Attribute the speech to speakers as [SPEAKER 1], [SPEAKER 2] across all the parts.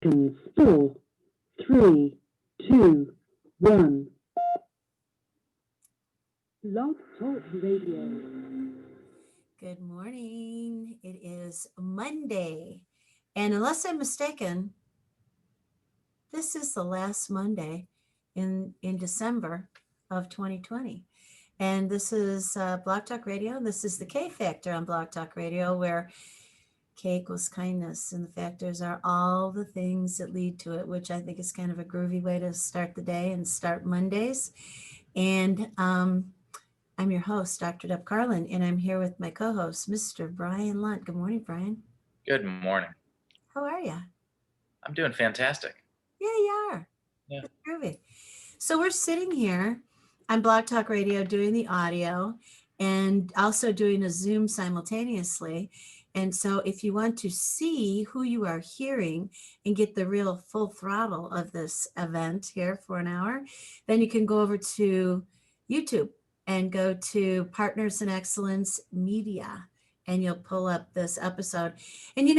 [SPEAKER 1] In 4, 3, 2, 1. Love Talk Radio.
[SPEAKER 2] Good morning. It is Monday. And unless I'm mistaken, this is the last Monday in December of 2020. And this is Block Talk Radio. This is the K Factor on Block Talk Radio, where K equals kindness. And the factors are all the things that lead to it, which I think is kind of a groovy way to start the day and start Mondays. And I'm your host, Dr. Deb Carlin, and I'm here with my co-host, Mr. Brian Lunt. Good morning, Brian.
[SPEAKER 3] Good morning.
[SPEAKER 2] How are you?
[SPEAKER 3] I'm doing fantastic.
[SPEAKER 2] Yeah, you are.
[SPEAKER 3] Yeah.
[SPEAKER 2] It's groovy. So we're sitting here on Blog Talk Radio doing the audio and also doing a Zoom simultaneously. And so if you want to see who you are hearing and get the real full throttle of this event here for an hour, then you can go over to YouTube and go to Partners in Excellence Media, and you'll pull up this episode. And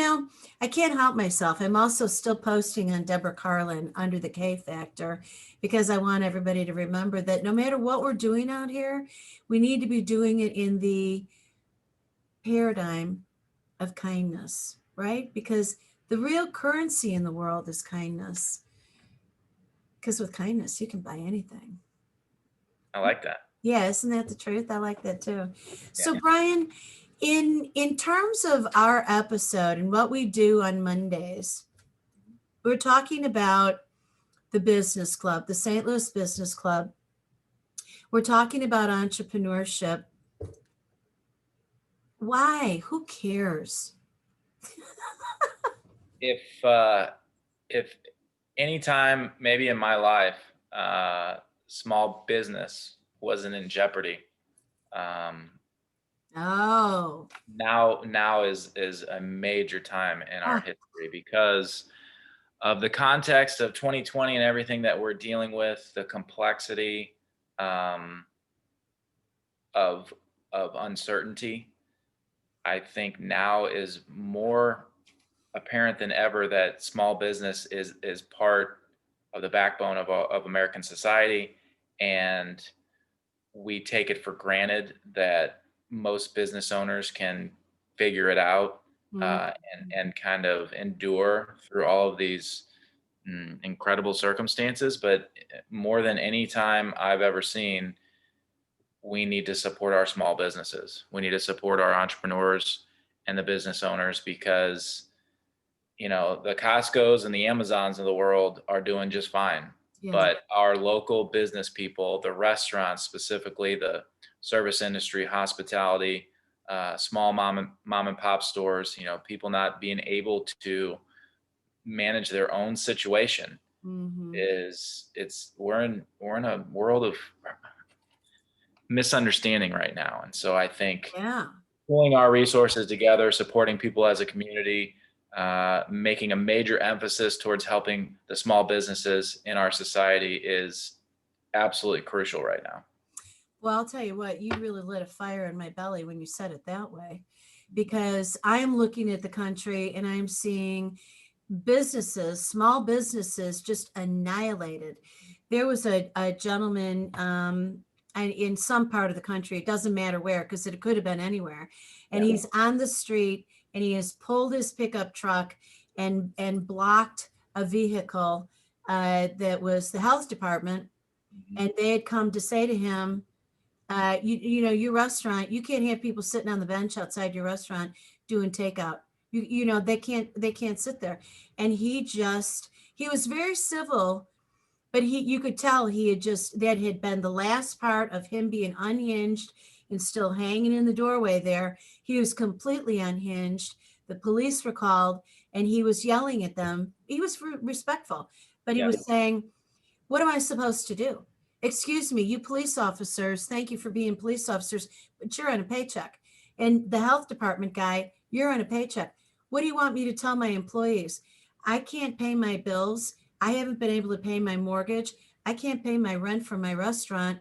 [SPEAKER 2] I can't help myself. I'm also still posting on Deborah Carlin under the K Factor, because I want everybody to remember that no matter what we're doing out here, we need to be doing it in the paradigm of kindness, right? Because the real currency in the world is kindness. Because with kindness, you can buy anything.
[SPEAKER 3] I like that.
[SPEAKER 2] Yeah, isn't that the truth? I like that too. So,
[SPEAKER 3] Yeah.
[SPEAKER 2] Brian, in terms of our episode and what we do on Mondays, we're talking about the business club, the St. Louis Business Club. We're talking about entrepreneurship. Why? Who cares?
[SPEAKER 3] If any time maybe in my life small business wasn't in jeopardy,
[SPEAKER 2] Oh,
[SPEAKER 3] now is a major time in our history because of the context of 2020 and everything that we're dealing with, the complexity of uncertainty. I think now is more apparent than ever that small business is part of the backbone of American society, and we take it for granted that most business owners can figure it out and kind of endure through all of these incredible circumstances. But more than any time I've ever seen, we need to support our small businesses. We need to support our entrepreneurs and the business owners, because the Costcos and the Amazons of the world are doing just fine. Yeah. But our local business people, the restaurants, specifically the service industry, hospitality, small mom and pop stores, people not being able to manage their own situation, we're in a world of misunderstanding right now. And so I think pulling our resources together, supporting people as a community, making a major emphasis towards helping the small businesses in our society is absolutely crucial right now.
[SPEAKER 2] Well, I'll tell you what, you really lit a fire in my belly when you said it that way, because I am looking at the country and I'm seeing businesses, small businesses, just annihilated. There was a gentleman in some part of the country, it doesn't matter where, because it could have been anywhere, and he's on the street and he has pulled his pickup truck and blocked a vehicle that was the health department, and they had come to say to him, your restaurant, you can't have people sitting on the bench outside your restaurant doing takeout. They can't sit there. And he was very civil, but you could tell that had been the last part of him being unhinged and still hanging in the doorway there. He was completely unhinged. The police were called and he was yelling at them. He was respectful, but he was saying, what am I supposed to do? Excuse me, you police officers, thank you for being police officers, but you're on a paycheck. And the health department guy, you're on a paycheck. What do you want me to tell my employees? I can't pay my bills. I haven't been able to pay my mortgage. I can't pay my rent for my restaurant.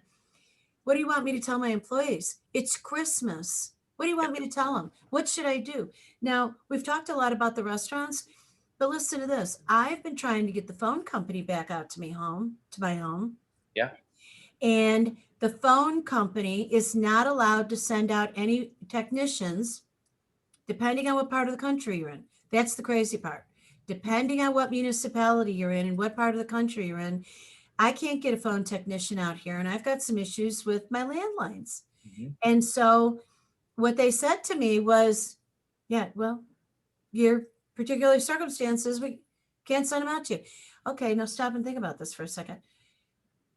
[SPEAKER 2] What do you want me to tell my employees? It's Christmas. What do you want me to tell them? What should I do? Now, we've talked a lot about the restaurants. But listen to this. I've been trying to get the phone company back out to my home.
[SPEAKER 3] Yeah.
[SPEAKER 2] And the phone company is not allowed to send out any technicians, depending on what part of the country you're in. That's the crazy part. Depending on what municipality you're in and what part of the country you're in, I can't get a phone technician out here. And I've got some issues with my landlines.
[SPEAKER 3] Mhm.
[SPEAKER 2] And so what they said to me was, yeah, well, your particular circumstances, we can't send them out to you. Okay, now stop and think about this for a second.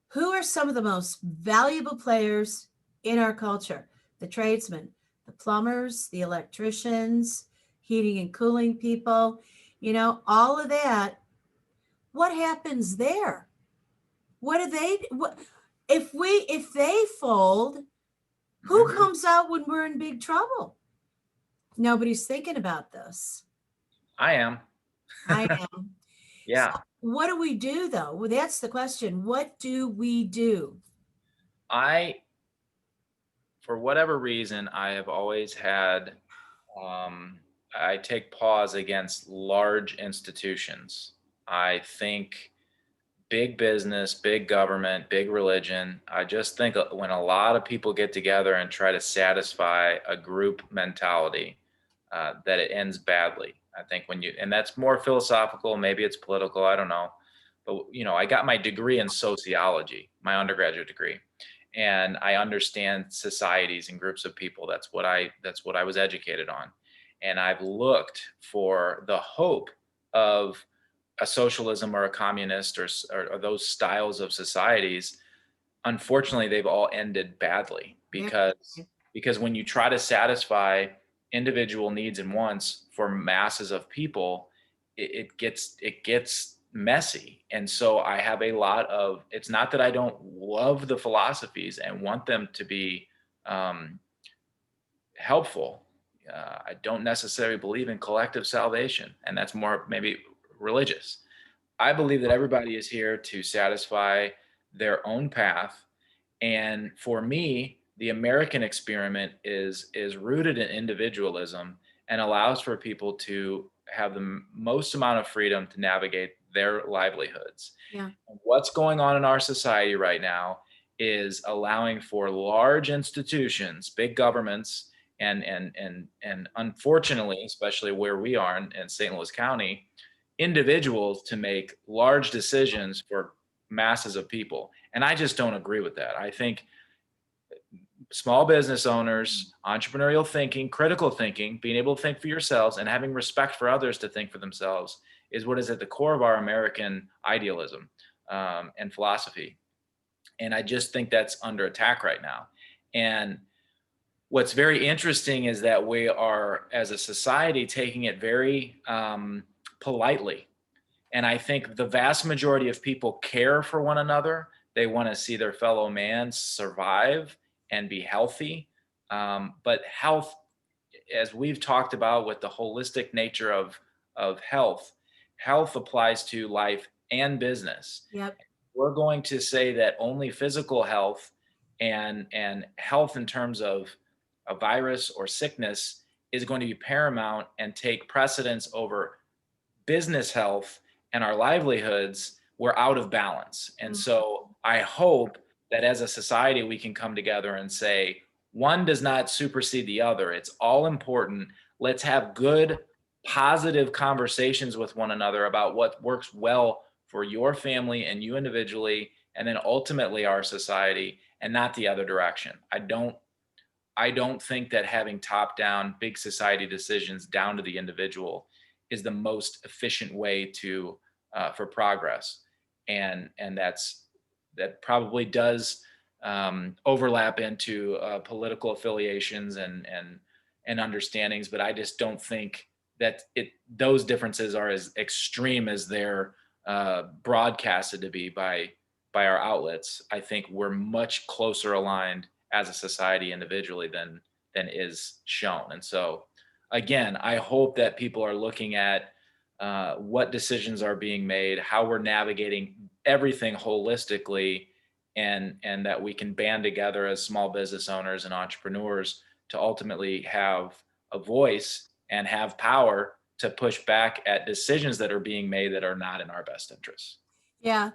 [SPEAKER 2] Who are some of the most valuable players in our culture? The tradesmen, the plumbers, the electricians, heating and cooling people, all of that. What happens there? What do they, what, if they fold, who
[SPEAKER 3] Mhm.
[SPEAKER 2] comes out when we're in big trouble? Nobody's thinking about this.
[SPEAKER 3] I am.
[SPEAKER 2] I am. So
[SPEAKER 3] Yeah.
[SPEAKER 2] what do we do though? Well, that's the question. What do we do?
[SPEAKER 3] I, for whatever reason, I have always had, um, I take pause against large institutions. I think big business, big government, big religion. I just think when a lot of people get together and try to satisfy a group mentality, that it ends badly. I think and that's more philosophical, maybe it's political, I don't know. But, I got my degree in sociology, my undergraduate degree, and I understand societies and groups of people. That's what I was educated on. And I've looked for the hope of a socialism or a communist or those styles of societies. Unfortunately, they've all ended badly
[SPEAKER 2] Yep.
[SPEAKER 3] because when you try to satisfy individual needs and wants for masses of people, it gets messy. And so I have a lot of, it's not that I don't love the philosophies and want them to be um, helpful. I don't necessarily believe in collective salvation, and that's more maybe religious. I believe that everybody is here to satisfy their own path. And for me, the American experiment is rooted in individualism and allows for people to have the most amount of freedom to navigate their livelihoods.
[SPEAKER 2] Yeah.
[SPEAKER 3] What's going on in our society right now is allowing for large institutions, big governments, and unfortunately, especially where we are in St. Louis County, individuals to make large decisions for masses of people. And I just don't agree with that. I think small business owners, entrepreneurial thinking, critical thinking, being able to think for yourselves and having respect for others to think for themselves is what is at the core of our American idealism and philosophy. And I just think that's under attack right now. And what's very interesting is that we are, as a society, taking it very politely. And I think the vast majority of people care for one another. They want to see their fellow man survive and be healthy. But health, as we've talked about with the holistic nature of health applies to life and business.
[SPEAKER 2] Yep.
[SPEAKER 3] We're going to say that only physical health and health in terms of a virus or sickness is going to be paramount and take precedence over business health and our livelihoods, we're out of balance. And so I hope that as a society, we can come together and say, one does not supersede the other. It's all important. Let's have good, positive conversations with one another about what works well for your family and you individually, and then ultimately our society, and not the other direction. I don't think that having top down big society decisions down to the individual is the most efficient way to for progress, and that probably does overlap into political affiliations and understandings, but I just don't think that those differences are as extreme as they're broadcasted to be by our outlets. I think we're much closer aligned as a society individually than is shown. And so again, I hope that people are looking at what decisions are being made, how we're navigating everything holistically, and that we can band together as small business owners and entrepreneurs to ultimately have a voice and have power to push back at decisions that are being made that are not in our best interests.
[SPEAKER 2] Yeah.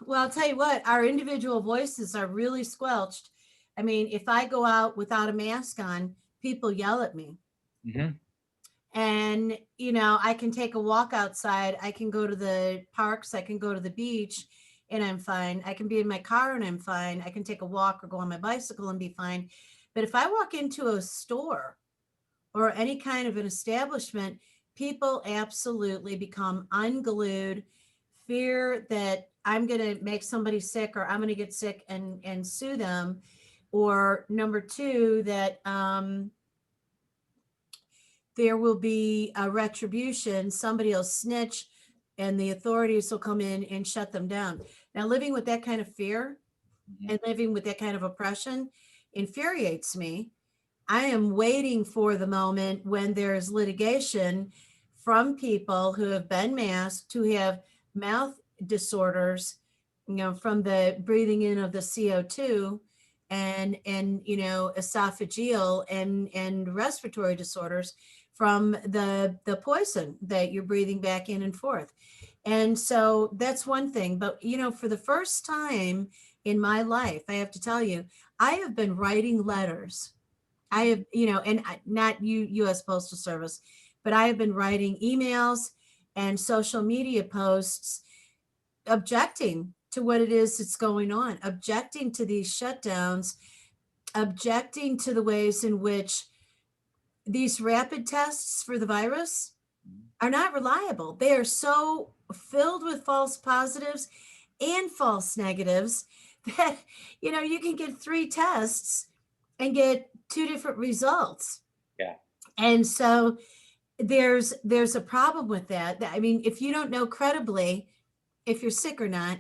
[SPEAKER 2] Well, I'll tell you what, our individual voices are really squelched. I mean, if I go out without a mask on, people yell at me.
[SPEAKER 3] Mm-hmm.
[SPEAKER 2] And, you know, I can take a walk outside. I can go to the parks. I can go to the beach and I'm fine. I can be in my car and I'm fine. I can take a walk or go on my bicycle and be fine. But if I walk into a store or any kind of an establishment, people absolutely become unglued, fear that I'm going to make somebody sick or I'm going to get sick and sue them. Or number two, that there will be a retribution. Somebody will snitch and the authorities will come in and shut them down. Now, living with that kind of fear and living with that kind of oppression infuriates me. I am waiting for the moment when there is litigation from people who have been masked, who have mouth disorders, you know, from the breathing in of the CO2 and you know, esophageal and respiratory disorders from the poison that you're breathing back in and forth. And so that's one thing. But, you know, for the first time in my life, I have to tell you, I have been writing letters. I have, you know, and not U.S. Postal Service, but I have been writing emails and social media posts objecting to what it is that's going on, objecting to these shutdowns, objecting to the ways in which these rapid tests for the virus are not reliable. They are so filled with false positives and false negatives that, you know, you can get 3 tests and get 2 different results.
[SPEAKER 3] Yeah.
[SPEAKER 2] And so there's a problem with that. I mean, if you don't know credibly if you're sick or not,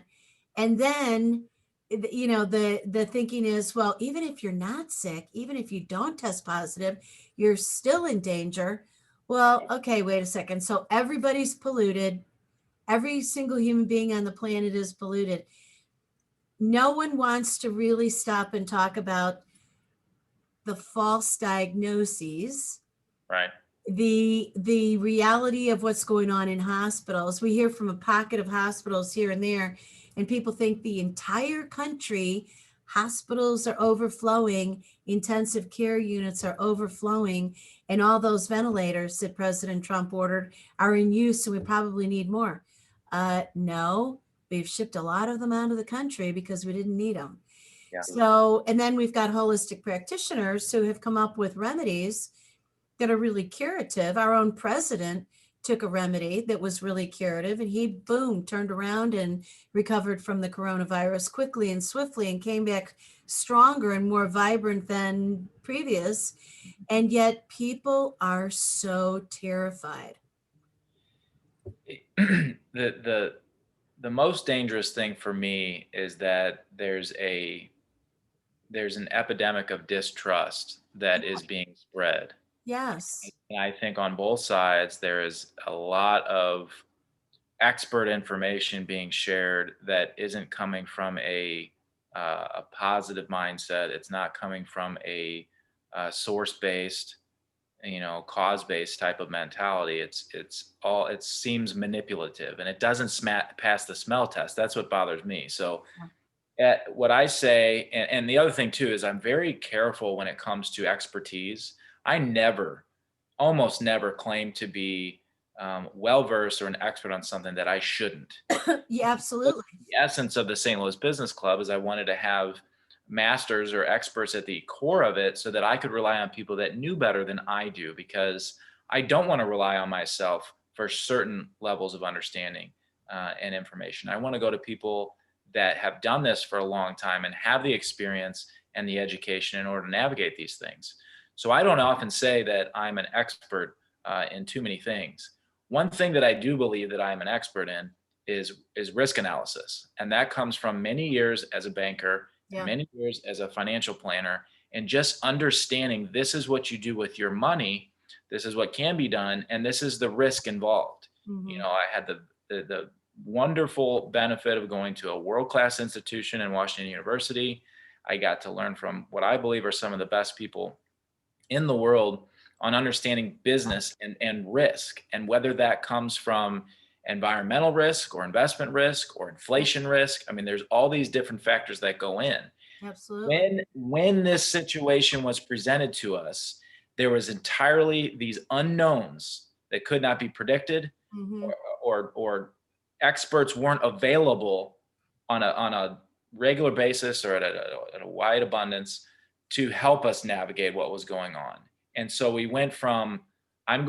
[SPEAKER 2] and then you know the thinking is, well, even if you're not sick, even if you don't test positive, you're still in danger. Well, okay, wait a second. So everybody's polluted. Every single human being on the planet is polluted. No one wants to really stop and talk about the false diagnoses,
[SPEAKER 3] Right.
[SPEAKER 2] the reality of what's going on in hospitals. We hear from a pocket of hospitals here and there, and people think the entire country hospitals are overflowing, intensive care units are overflowing, and all those ventilators that President Trump ordered are in use, and we probably need more. No, we've shipped a lot of them out of the country because we didn't need them.
[SPEAKER 3] Yeah.
[SPEAKER 2] So, and then we've got holistic practitioners who have come up with remedies that are really curative. Our own president took a remedy that was really curative, and he, boom, turned around and recovered from the coronavirus quickly and swiftly and came back stronger and more vibrant than previous. And yet people are so terrified.
[SPEAKER 3] The most dangerous thing for me is that there's an epidemic of distrust that is being spread.
[SPEAKER 2] Yes.
[SPEAKER 3] And I think on both sides, there is a lot of expert information being shared that isn't coming from a positive mindset. It's not coming from a source-based, you know, cause-based type of mentality. It seems manipulative, and it doesn't pass the smell test. That's what bothers me. So what I say, and the other thing too, is I'm very careful when it comes to expertise. I almost never claim to be well-versed or an expert on something that I shouldn't.
[SPEAKER 2] Yeah, absolutely.
[SPEAKER 3] The essence of the St. Louis Business Club is I wanted to have masters or experts at the core of it so that I could rely on people that knew better than I do, because I don't want to rely on myself for certain levels of understanding and information. I want to go to people that have done this for a long time and have the experience and the education in order to navigate these things. So I don't often say that I'm an expert in too many things. One thing that I do believe that I'm an expert in is risk analysis. And that comes from many years as a banker,
[SPEAKER 2] Yeah.
[SPEAKER 3] many years as a financial planner, and just understanding this is what you do with your money, this is what can be done, and this is the risk involved.
[SPEAKER 2] Mhm.
[SPEAKER 3] You know, I had the wonderful benefit of going to a world-class institution in Washington University. I got to learn from what I believe are some of the best people in the world on understanding business and risk, and whether that comes from environmental risk or investment risk or inflation risk. I mean, there's all these different factors that go in.
[SPEAKER 2] Absolutely.
[SPEAKER 3] When this situation was presented to us, there was entirely these unknowns that could not be predicted,
[SPEAKER 2] Mhm.
[SPEAKER 3] or experts weren't available on a regular basis or at a wide abundance to help us navigate what was going on. And so we went from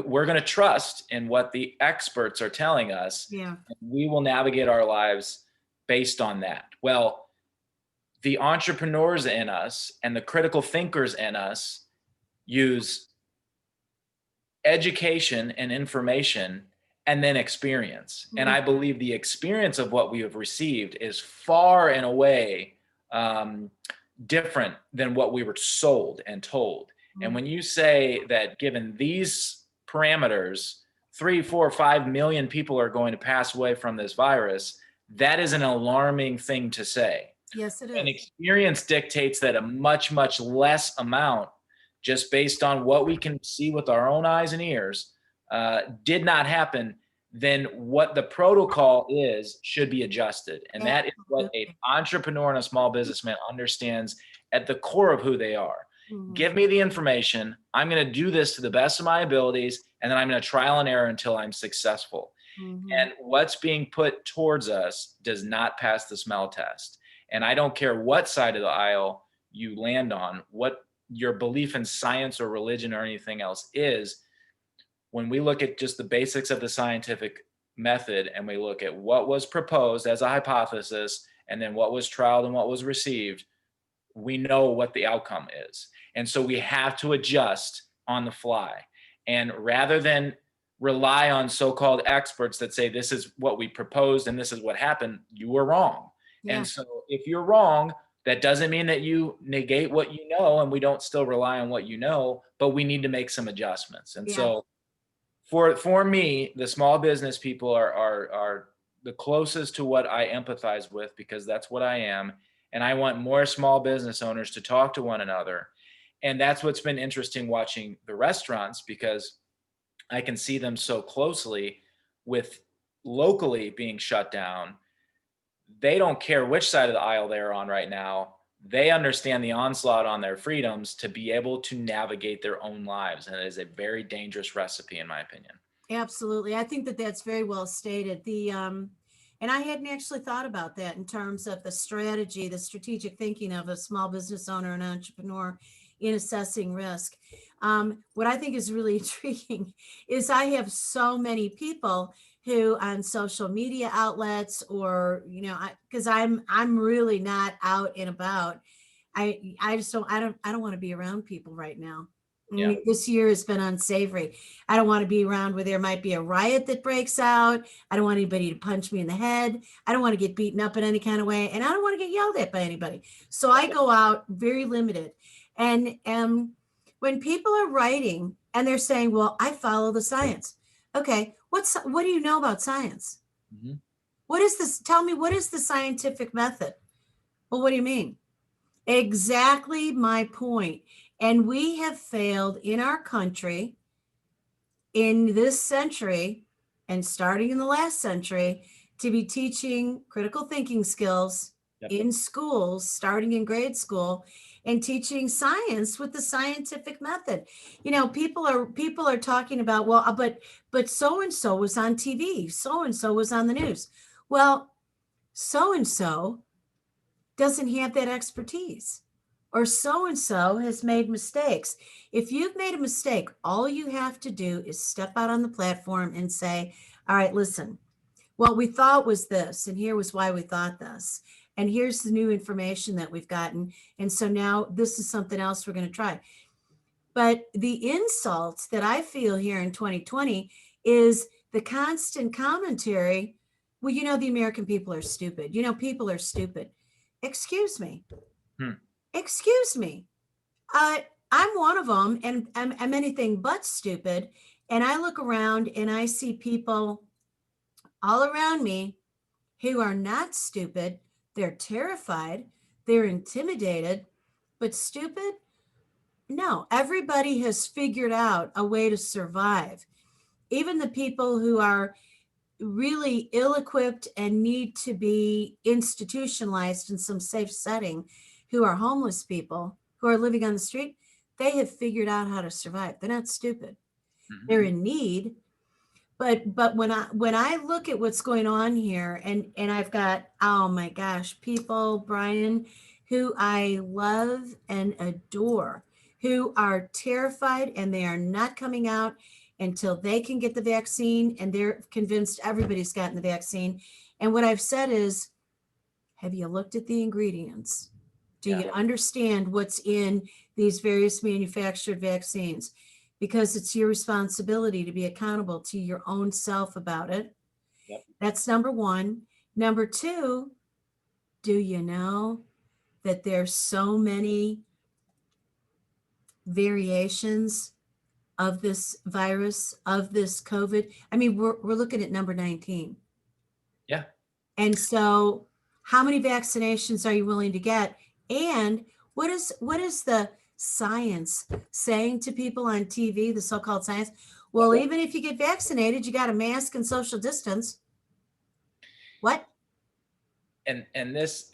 [SPEAKER 3] we're going to trust in what the experts are telling us.
[SPEAKER 2] Yeah.
[SPEAKER 3] And we will navigate our lives based on that. Well, the entrepreneurs in us and the critical thinkers in us use education and information and then experience. And I believe the experience of what we have received is far and away different than what we were sold and told. And when you say that given these parameters, 3, 4, 5 million people are going to pass away from this virus, that is an alarming thing to say.
[SPEAKER 2] Yes, it
[SPEAKER 3] And
[SPEAKER 2] is.
[SPEAKER 3] experience dictates that a much, much less amount, just based on what we can see with our own eyes and ears, did not happen, then what the protocol is should be adjusted. And that is what an entrepreneur and a small businessman understands at the core of who they are. Give me the information. I'm going to do this to the best of my abilities, and then I'm going to trial and error until I'm successful. And what's being put towards us does not pass the smell test. And I don't care what side of the aisle you land on, what your belief in science or religion or anything else is. When we look at just the basics of the scientific method and we look at what was proposed as a hypothesis and then what was trialed and what was received, we know what the outcome is. And so we have to adjust on the fly. And rather than rely on so-called experts that say this is what we proposed and this is what happened, you were wrong.
[SPEAKER 2] Yeah.
[SPEAKER 3] And so if you're wrong, that doesn't mean that you negate what you know, and we don't still rely on what you know, but we need to make some adjustments. And so for me, the small business people are the closest to what I empathize with, because that's what I am. And I want more small business owners to talk to one another. And that's what's been interesting watching the restaurants, because I can see them so closely with locally being shut down. They don't care which side of the aisle they're on right now. They understand the onslaught on their freedoms to be able to navigate their own lives. And it is a very dangerous recipe, in my opinion.
[SPEAKER 2] Absolutely. I think that that's very well stated. And I hadn't actually thought about that in terms of the strategy, the strategic thinking of a small business owner and entrepreneur in assessing risk. What I think is really intriguing is I have so many people who on social media outlets, or because I'm really not out and about. I just don't want to be around people right now.
[SPEAKER 3] Yeah.
[SPEAKER 2] This year has been unsavory. I don't want to be around where there might be a riot that breaks out. I don't want anybody to punch me in the head. I don't want to get beaten up in any kind of way, and I don't want to get yelled at by anybody. So I go out very limited. And when people are writing and they're saying, "Well, I follow the science," okay, what do you know about science? What is this? Tell me, what is the scientific method? Well, what do you mean? Exactly my point. And we have failed in our country in this century and starting in the last century to be teaching critical thinking skills in schools, starting in grade school, and teaching science with the scientific method. People are talking about, well, but so and so was on TV, so and so was on the news. Well, so and so doesn't have that expertise, or so and so has made mistakes. If you've made a mistake, all you have to do is step out on the platform and say, all right, listen, what we thought was this, and here was why we thought this, and here's the new information that we've gotten, and so now this is something else we're going to try. But the insult that I feel here in 2020 is the constant commentary. Well, the American people are stupid. People are stupid. Excuse me. Excuse me. I'm one of them, and I'm anything but stupid. And I look around and I see people all around me who are not stupid. They're terrified. They're intimidated, but stupid. No, everybody has figured out a way to survive. Even the people who are really ill-equipped and need to be institutionalized in some safe setting, who are homeless people, who are living on the street, they have figured out how to survive. They're not stupid. They're in need. But when I look at what's going on here, and I've got, oh my gosh, people, Brian, who I love and adore, who are terrified and they are not coming out until they can get the vaccine, and they're convinced everybody's gotten the vaccine. And what I've said is, have you looked at the ingredients? Do
[SPEAKER 3] Yeah.
[SPEAKER 2] you understand what's in these various manufactured vaccines? Because it's your responsibility to be accountable to your own self about it.
[SPEAKER 3] Yep.
[SPEAKER 2] That's number one. Number two, do you know that there's so many variations of this virus, of this COVID? I mean, we're looking at number 19.
[SPEAKER 3] Yeah.
[SPEAKER 2] And so how many vaccinations are you willing to get? And what is the science saying to people on TV, the so-called science? Well, even if you get vaccinated, you got a mask and social distance. What?
[SPEAKER 3] And that's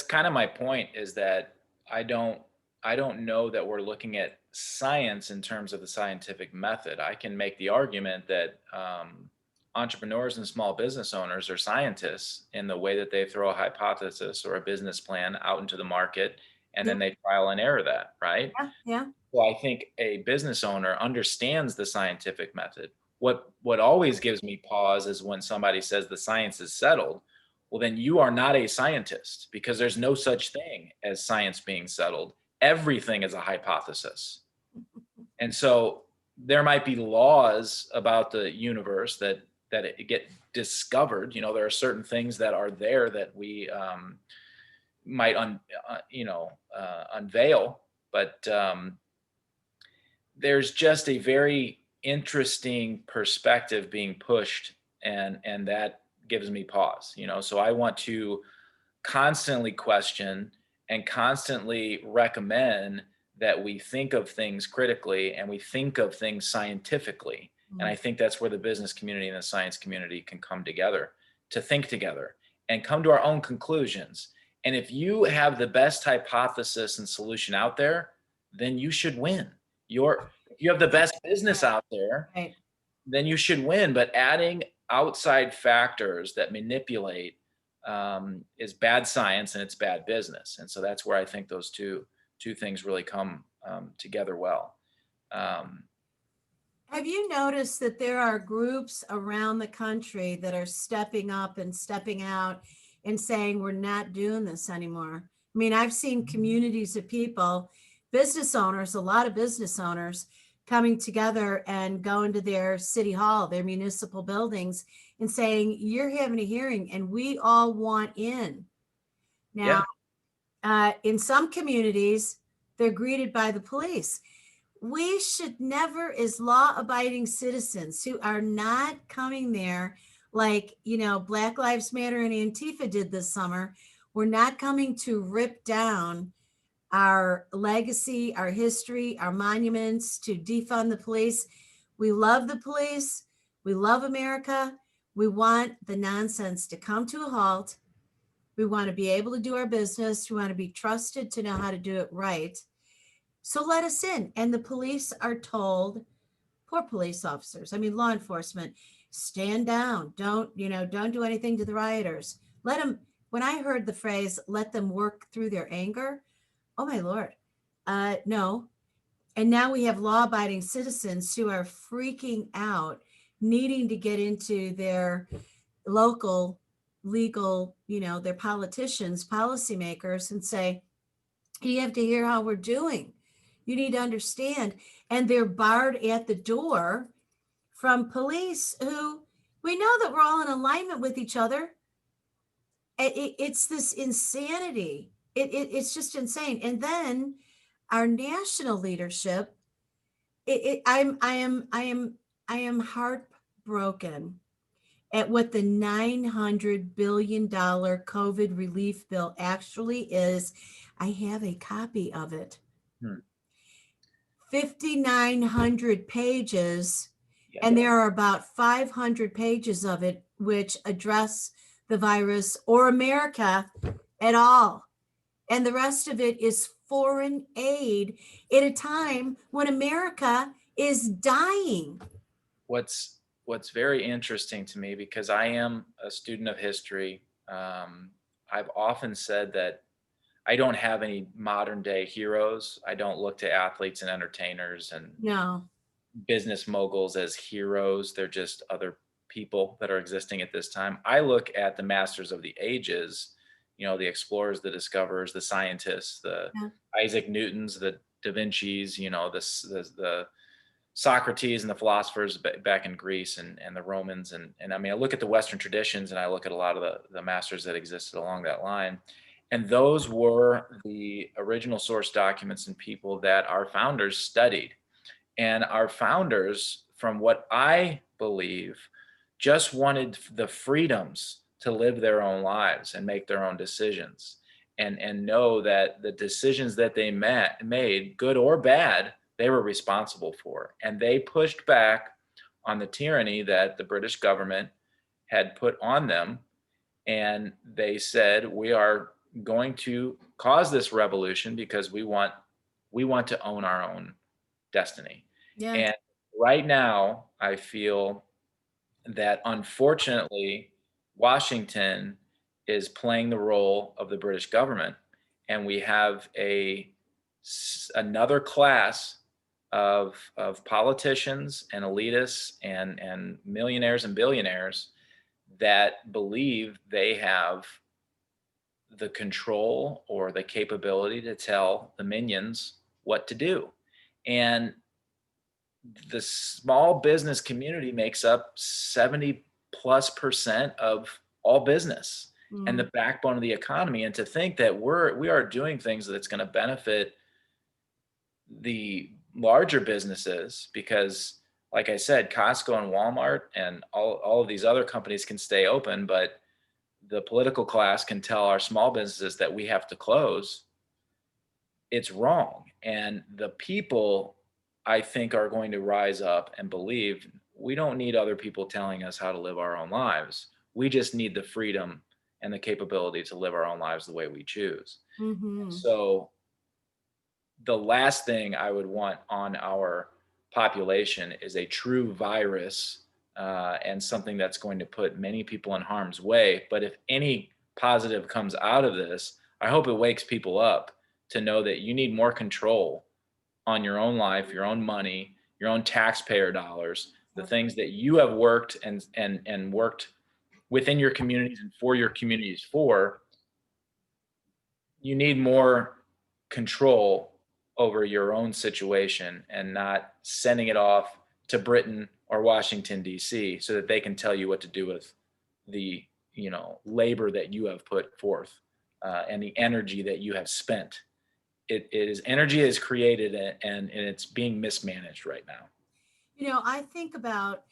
[SPEAKER 3] kind of my point, is that I don't know that we're looking at science in terms of the scientific method. I can make the argument that entrepreneurs and small business owners are scientists in the way that they throw a hypothesis or a business plan out into the market, and then they trial and error that, right?
[SPEAKER 2] Yeah.
[SPEAKER 3] Well, I think a business owner understands the scientific method. What always gives me pause is when somebody says the science is settled. Well, then you are not a scientist, because there's no such thing as science being settled. Everything is a hypothesis. And so there might be laws about the universe that it get discovered. You know, there are certain things that are there that we might unveil, but there's just a very interesting perspective being pushed, and that gives me pause. You know, so I want to constantly question and constantly recommend that we think of things critically and we think of things scientifically. And I think that's where the business community and the science community can come together to think together and come to our own conclusions. And if you have the best hypothesis and solution out there, then you should win. If you have the best business out there,
[SPEAKER 2] Right.
[SPEAKER 3] then you should win. But adding outside factors that manipulate is bad science, and it's bad business. And so that's where I think those two things really come together well.
[SPEAKER 2] Have you noticed that there are groups around the country that are stepping up and stepping out and saying, we're not doing this anymore? I mean, I've seen communities of people, business owners, a lot of business owners coming together and going to their city hall, their municipal buildings, and saying, you're having a hearing and we all want in. Now, in some communities, they're greeted by the police. We should never, as law-abiding citizens who are not coming there like, Black Lives Matter and Antifa did this summer, we're not coming to rip down our legacy, our history, our monuments, to defund the police. We love the police. We love America. We want the nonsense to come to a halt. We want to be able to do our business. We want to be trusted to know how to do it right. So let us in. And the police are told, poor police officers, law enforcement, stand down. Don't do anything to the rioters. Let them, when I heard the phrase, let them work through their anger, oh my Lord, no. And now we have law-abiding citizens who are freaking out, needing to get into their local legal, their politicians, policymakers, and say, you have to hear how we're doing. You need to understand. And they're barred at the door from police who, we know that we're all in alignment with each other. It's this insanity. It's just insane. And then our national leadership, I am heartbroken at what the $900 billion COVID relief bill actually is. I have a copy of it
[SPEAKER 3] Hmm.
[SPEAKER 2] 5,900 pages,
[SPEAKER 3] Yeah.
[SPEAKER 2] and there are about 500 pages of it which address the virus or America at all. And the rest of it is foreign aid at a time when America is dying.
[SPEAKER 3] What's very interesting to me, because I am a student of history, I've often said that I don't have any modern day heroes. I don't look to athletes and entertainers and
[SPEAKER 2] No.
[SPEAKER 3] business moguls as heroes. They're just other people that are existing at this time. I look at the masters of the ages, the explorers, the discoverers, the scientists, the
[SPEAKER 2] Yeah.
[SPEAKER 3] Isaac Newtons, the Da Vinci's, the Socrates and the philosophers back in Greece, and the Romans. And I mean, I look at the Western traditions, and I look at a lot of the masters that existed along that line. And those were the original source documents and people that our founders studied. And our founders, from what I believe, just wanted the freedoms to live their own lives and make their own decisions, and know that the decisions that they made, good or bad, they were responsible for. And they pushed back on the tyranny that the British government had put on them. And they said, we are going to cause this revolution because we want to own our own destiny.
[SPEAKER 2] Yeah.
[SPEAKER 3] And right now, I feel that unfortunately, Washington is playing the role of the British government, and we have another class of politicians and elitists and millionaires and billionaires that believe they have the control or the capability to tell the minions what to do. And the small business community makes up 70+% of all business and the backbone of the economy. And to think that we are doing things that's going to benefit the larger businesses, because like I said, Costco and Walmart and all of these other companies can stay open, but the political class can tell our small businesses that we have to close. It's wrong. And the people, I think, are going to rise up and believe we don't need other people telling us how to live our own lives. We just need the freedom and the capability to live our own lives the way we choose.
[SPEAKER 2] Mm-hmm.
[SPEAKER 3] So the last thing I would want on our population is a true virus, and something that's going to put many people in harm's way. But if any positive comes out of this, I hope it wakes people up to know that you need more control on your own life, your own money, your own taxpayer dollars, the things that you have worked and worked within your communities and for your communities for. You need more control over your own situation and not sending it off to Britain or Washington, D.C., so that they can tell you what to do with the labor that you have put forth, and the energy that you have spent. It is energy is created, and it's being mismanaged right now.
[SPEAKER 2] I think about,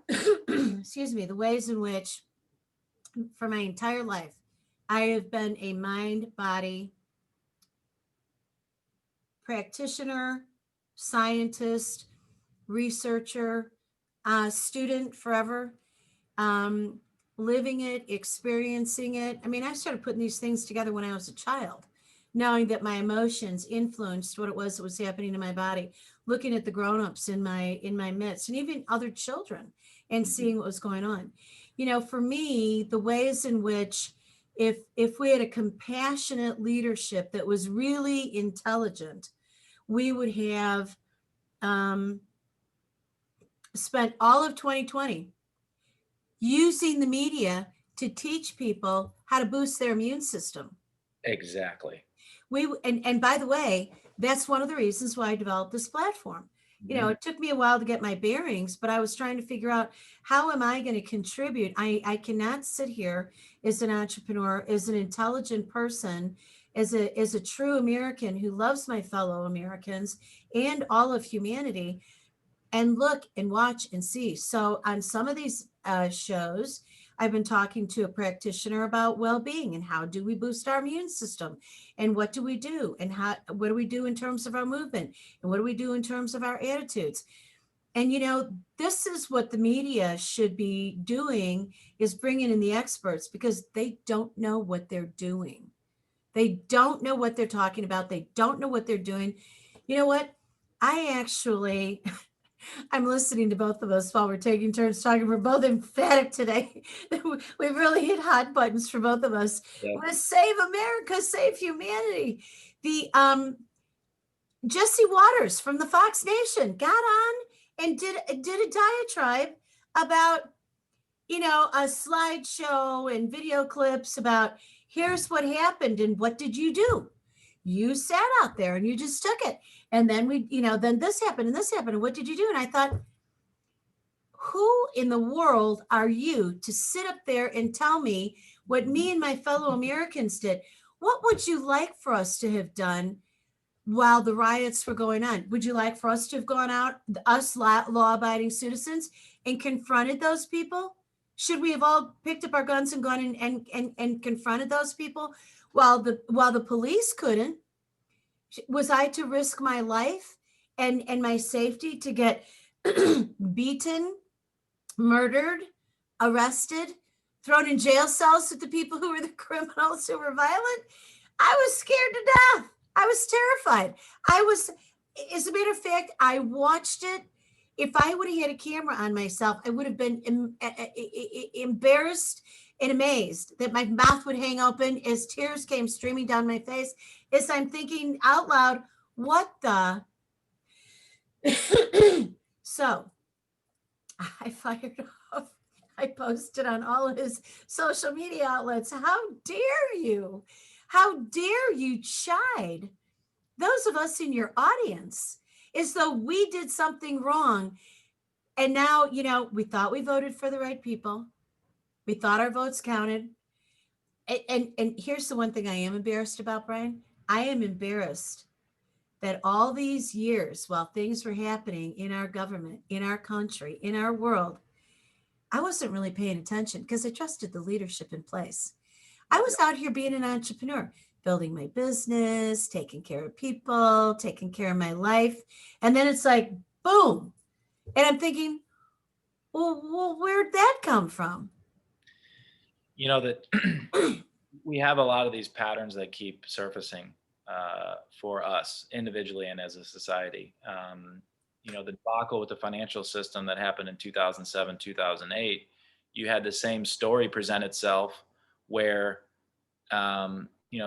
[SPEAKER 2] excuse me, the ways in which, for my entire life, I have been a mind body practitioner, scientist, researcher, student forever, um, living it, experiencing it. I mean, I started putting these things together when I was a child, knowing that my emotions influenced what it was that was happening to my body, looking at the grown-ups in my midst and even other children and seeing what was going on. For me, the ways in which, if we had a compassionate leadership that was really intelligent, we would have spent all of 2020 using the media to teach people how to boost their immune system.
[SPEAKER 3] Exactly.
[SPEAKER 2] And by the way, that's one of the reasons why I developed this platform. It took me a while to get my bearings, but I was trying to figure out, how am I going to contribute? I cannot sit here as an entrepreneur, as an intelligent person, as a true American who loves my fellow Americans and all of humanity, and look and watch and see. So on some of these shows, I've been talking to a practitioner about well-being and how do we boost our immune system and what do we do and what do we do in terms of our movement and what do we do in terms of our attitudes. And this is what the media should be doing, is bringing in the experts, because they don't know what they're doing. They don't know what they're talking about. They don't know what they're doing. You know what? I'm listening to both of us while we're taking turns talking. We're both emphatic today. We've really hit hot buttons for both of us.
[SPEAKER 3] Yeah.
[SPEAKER 2] We're gonna save America, save humanity. The Jesse Waters from the Fox Nation got on and did a diatribe about, a slideshow and video clips about here's what happened and what did you do? You sat out there and you just took it. And then then this happened and this happened. And what did you do? And I thought, who in the world are you to sit up there and tell me what me and my fellow Americans did? What would you like for us to have done while the riots were going on? Would you like for us to have gone out, us law-abiding citizens, and confronted those people? Should we have all picked up our guns and gone and confronted those people while the police couldn't? Was I to risk my life and my safety to get beaten, murdered, arrested, thrown in jail cells with the people who were the criminals who were violent? I was scared to death. I was terrified. As a matter of fact, I watched it. If I would have had a camera on myself, I would have been embarrassed and amazed that my mouth would hang open as tears came streaming down my face, as I'm thinking out loud, what the? So I fired off. I posted on all of his social media outlets. How dare you? How dare you chide those of us in your audience as though we did something wrong? And now, we thought we voted for the right people. We thought our votes counted. And here's the one thing I am embarrassed about, Brian. I am embarrassed that all these years, while things were happening in our government, in our country, in our world, I wasn't really paying attention because I trusted the leadership in place. I was out here being an entrepreneur, building my business, taking care of people, taking care of my life. And then it's like, boom. And I'm thinking, well, where'd that come from?
[SPEAKER 3] That we have a lot of these patterns that keep surfacing for us individually and as a society. The debacle with the financial system that happened in 2007, 2008, you had the same story present itself where,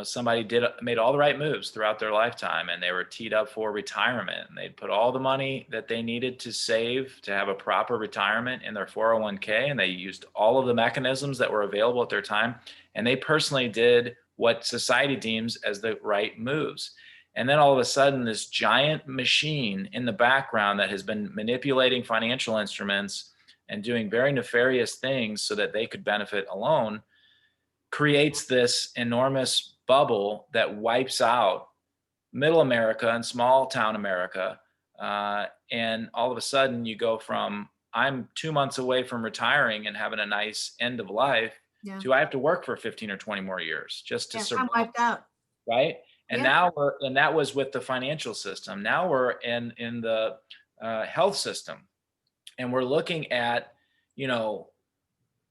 [SPEAKER 3] somebody made all the right moves throughout their lifetime and they were teed up for retirement, and they'd put all the money that they needed to save to have a proper retirement in their 401k. And they used all of the mechanisms that were available at their time. And they personally did what society deems as the right moves. And then all of a sudden, this giant machine in the background that has been manipulating financial instruments and doing very nefarious things so that they could benefit alone creates this enormous bubble that wipes out middle America and small town America. And all of a sudden you go from, I'm 2 months away from retiring and having a nice end of life, to I have to work for 15 or 20 more years just to survive.
[SPEAKER 2] I'm wiped out.
[SPEAKER 3] Right. And now that was with the financial system. Now we're in the health system, and we're looking at,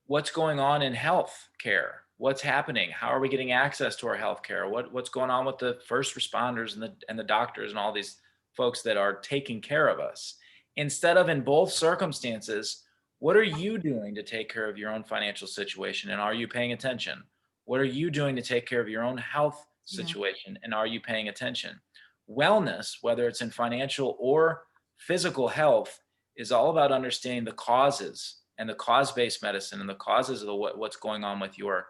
[SPEAKER 3] what's going on in health care. What's happening? How are we getting access to our healthcare? What's going on with the first responders and the doctors and all these folks that are taking care of us? Instead of, in both circumstances, what are you doing to take care of your own financial situation, and are you paying attention? What are you doing to take care of your own health situation, and are you paying attention? Wellness, whether it's in financial or physical health, is all about understanding the causes and the cause-based medicine and the causes of what's going on with your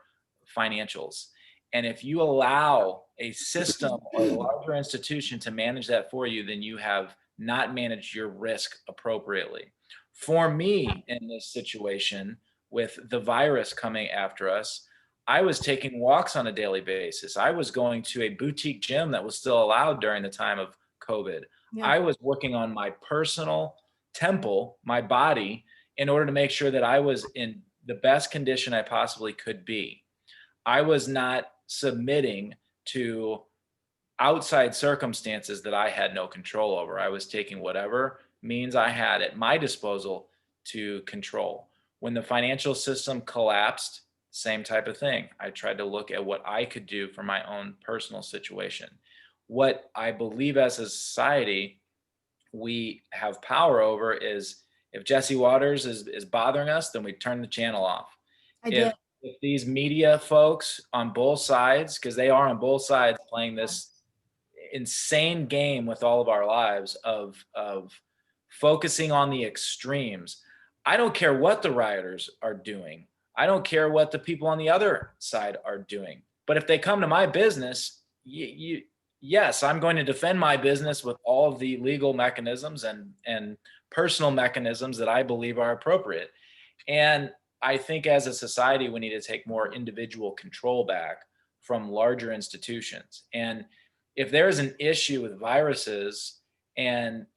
[SPEAKER 3] financials. And if you allow a system or a larger institution to manage that for you, then you have not managed your risk appropriately. For me, in this situation with the virus coming after us, I was taking walks on a daily basis. I was going to a boutique gym that was still allowed during the time of COVID. Yeah. I was working on my personal temple, my body, in order to make sure that I was in the best condition I possibly could be. I was not submitting to outside circumstances that I had no control over. I was taking whatever means I had at my disposal to control. When the financial system collapsed, same type of thing. I tried to look at what I could do for my own personal situation. What I believe as a society we have power over is if Jesse Waters is bothering us, then we turn the channel off.
[SPEAKER 2] I
[SPEAKER 3] If
[SPEAKER 2] did.
[SPEAKER 3] if these media folks on both sides, because they are on both sides playing this insane game with all of our lives of focusing on the extremes. I don't care what the rioters are doing. I don't care what the people on the other side are doing. But if they come to my business, yes, I'm going to defend my business with all of the legal mechanisms and personal mechanisms that I believe are appropriate. And I think as a society, we need to take more individual control back from larger institutions. And if there is an issue with viruses and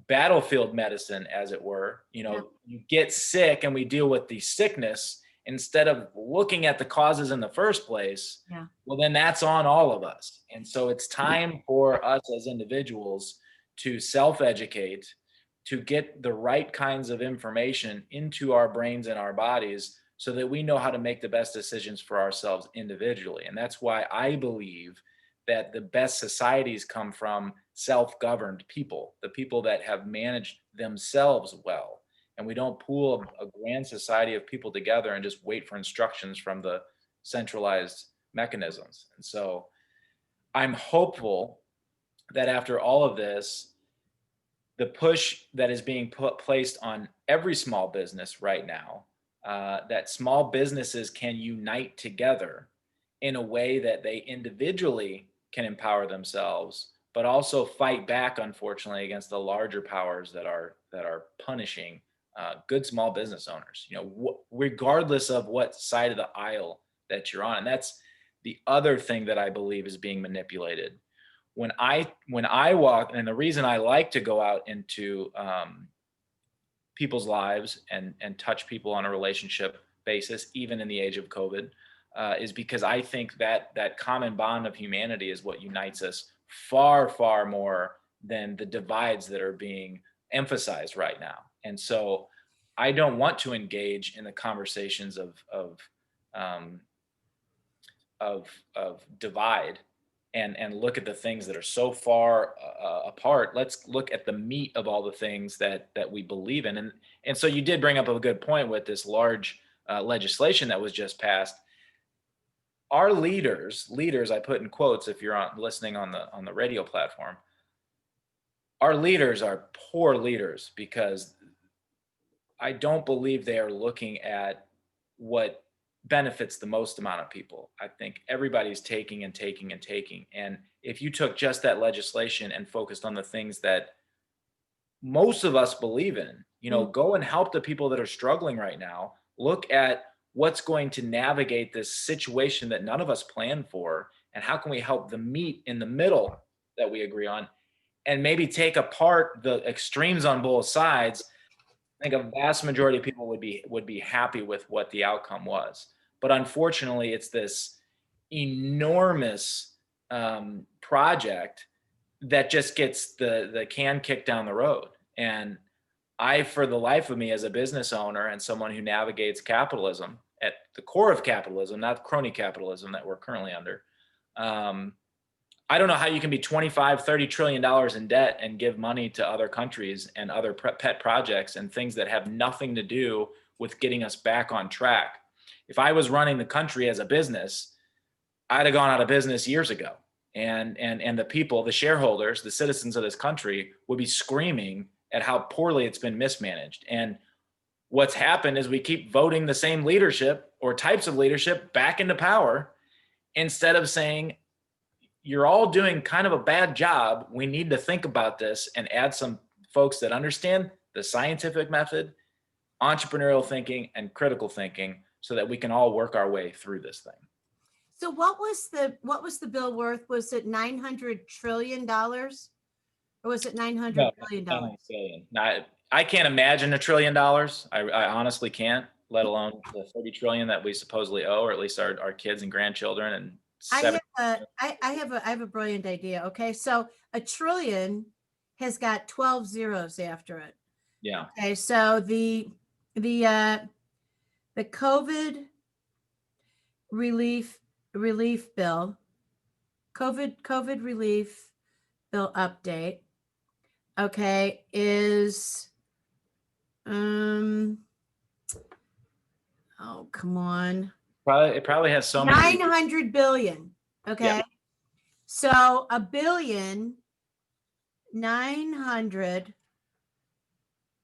[SPEAKER 3] battlefield medicine, as it were, you get sick and we deal with the sickness instead of looking at the causes in the first place.
[SPEAKER 2] Yeah.
[SPEAKER 3] Well, then that's on all of us. And so it's time for us as individuals to self-educate, to get the right kinds of information into our brains and our bodies so that we know how to make the best decisions for ourselves individually. And that's why I believe that the best societies come from self-governed people, the people that have managed themselves well. And we don't pool a grand society of people together and just wait for instructions from the centralized mechanisms. And so I'm hopeful that after all of this, the push that is being placed on every small business right now, that small businesses can unite together in a way that they individually can empower themselves, but also fight back, unfortunately, against the larger powers that are punishing good small business owners. Regardless of what side of the aisle that you're on, and that's the other thing that I believe is being manipulated. When I walk, and the reason I like to go out into people's lives and touch people on a relationship basis, even in the age of COVID, is because I think that common bond of humanity is what unites us far, far more than the divides that are being emphasized right now. And so I don't want to engage in the conversations of divide and look at the things that are so far apart. Let's look at the meat of all the things that we believe in. And so you did bring up a good point with this large legislation that was just passed. Our leaders, I put in quotes if you're listening on the radio platform, our leaders are poor leaders because I don't believe they are looking at what benefits the most amount of people. I think everybody's taking and taking and taking. And if you took just that legislation and focused on the things that most of us believe in, go and help the people that are struggling right now. Look at what's going to navigate this situation that none of us planned for, and how can we help the meet in the middle that we agree on, and maybe take apart the extremes on both sides. I think a vast majority of people would be happy with what the outcome was. But unfortunately, it's this enormous project that just gets the can kicked down the road. And I, for the life of me, as a business owner and someone who navigates capitalism at the core of capitalism, not crony capitalism that we're currently under, I don't know how you can be $25-30 trillion in debt and give money to other countries and other pet projects and things that have nothing to do with getting us back on track. If I was running the country as a business, I'd have gone out of business years ago. And the people, the shareholders, the citizens of this country would be screaming at how poorly it's been mismanaged. And what's happened is we keep voting the same leadership or types of leadership back into power instead of saying, you're all doing kind of a bad job. We need to think about this and add some folks that understand the scientific method, entrepreneurial thinking, and critical thinking so that we can all work our way through this thing.
[SPEAKER 2] So what was the bill worth? Was it $900 trillion? Or was it $900 billion?
[SPEAKER 3] I can't imagine $1 trillion. I honestly can't. let alone the 30 trillion that we supposedly owe, or at least our kids and grandchildren, and
[SPEAKER 2] I have a brilliant idea. Okay. So a trillion has got 12 zeros after it.
[SPEAKER 3] yeah.
[SPEAKER 2] Okay. So the COVID relief bill, COVID relief bill update, okay, is oh, come on.
[SPEAKER 3] It probably has so many.
[SPEAKER 2] 900 billion. Okay.
[SPEAKER 3] Yeah.
[SPEAKER 2] So a billion, 900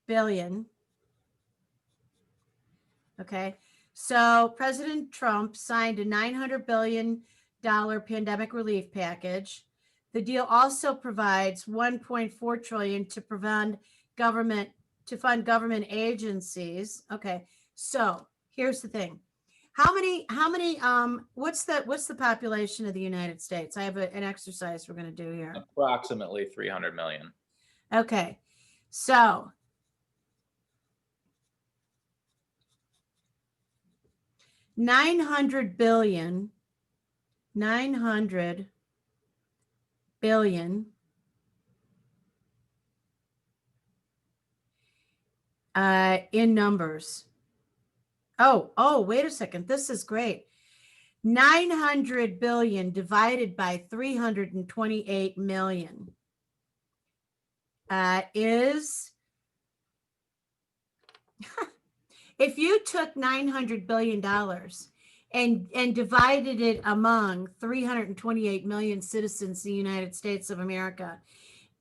[SPEAKER 2] billion. Okay. So President Trump signed a $900 billion pandemic relief package. The deal also provides 1.4 trillion to fund government agencies. Okay. So here's the thing. What's the population of the United States? I have an exercise we're going to do here.
[SPEAKER 3] Approximately 300 million.
[SPEAKER 2] Okay. So $900 billion in numbers. Oh, wait a second. This is great. 900 billion divided by 328 million is if you took $900 billion and divided it among 328 million citizens of the United States of America,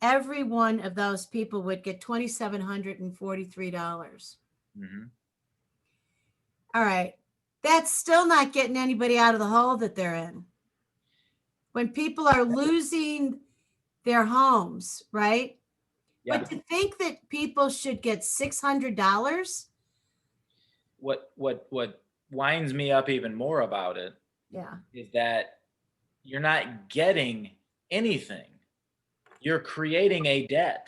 [SPEAKER 2] every one of those people would get $2,743.
[SPEAKER 3] Mm-hmm.
[SPEAKER 2] All right. That's still not getting anybody out of the hole that they're in. When people are losing their homes, right?
[SPEAKER 3] Yeah.
[SPEAKER 2] But to think that people should get $600.
[SPEAKER 3] What winds me up even more about it,
[SPEAKER 2] yeah,
[SPEAKER 3] is that you're not getting anything. You're creating a debt.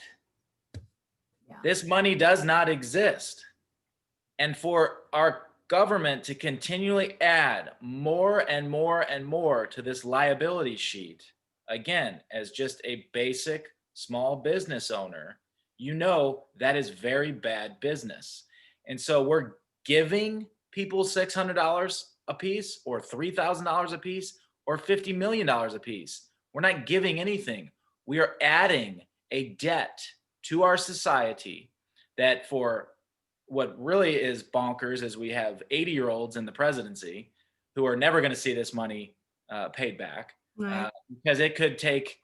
[SPEAKER 2] Yeah.
[SPEAKER 3] This money does not exist. And for our government to continually add more and more and more to this liability sheet, again, as just a basic small business owner, you know that is very bad business. And so we're giving people $600 a piece, or $3,000 a piece, or $50 million a piece. We're not giving anything. We are adding a debt to our society that, for what really is bonkers, is we have 80-year-olds in the presidency who are never going to see this money paid back,
[SPEAKER 2] right.
[SPEAKER 3] Because it could take